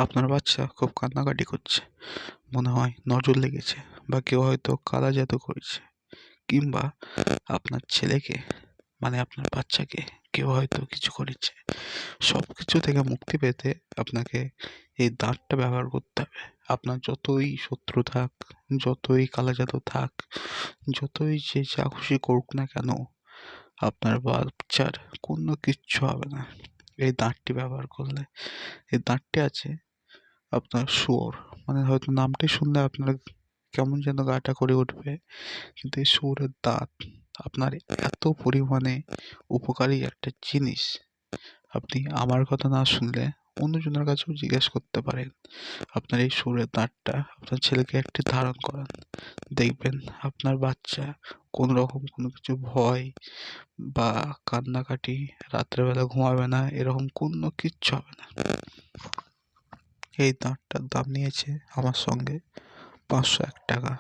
আপনার বাচ্চা খুব কান্নাকাটি করছে, মনে হয় নজর লেগেছে বা কেউ হয়তো কালা জাদু করেছে, কিংবা আপনার ছেলেকে মানে আপনার বাচ্চাকে কেউ হয়তো কিছু করেছে। সব কিছু থেকে মুক্তি পেতে আপনাকে এই দাঁতটা ব্যবহার করতে হবে। আপনার যতই শত্রু থাক, যতই কালা জাদু থাক, যতই যে যা খুশি করুক না কেন, আপনার বাচ্চার কোনো কিচ্ছু হবে না এই দাঁতটি ব্যবহার করলে। এই দাঁতটি আছে আপনার শুয়োর, মানে হয়তো নামটাই শুনলে আপনার কেমন যেন গাটা করে উঠবে, কিন্তু এই শুয়োরের দাঁত আপনার এত পরিমাণে উপকারী একটা জিনিস, আপনি আমার কথা না শুনলে অন্যজনের কাছেও জিজ্ঞেস করতে পারেন। আপনার এই শুয়োরের দাঁতটা আপনার ছেলেকে একটি ধারণ করান, দেখবেন আপনার বাচ্চা কোনো রকম কোনো কিছু ভয় বা কান্নাকাটি, রাত্রেবেলা ঘুমাবে না, এরকম কোনো কিচ্ছু হবে না। এই দাঁতটার দাম নিয়েছে আমার সঙ্গে 501 টাকা।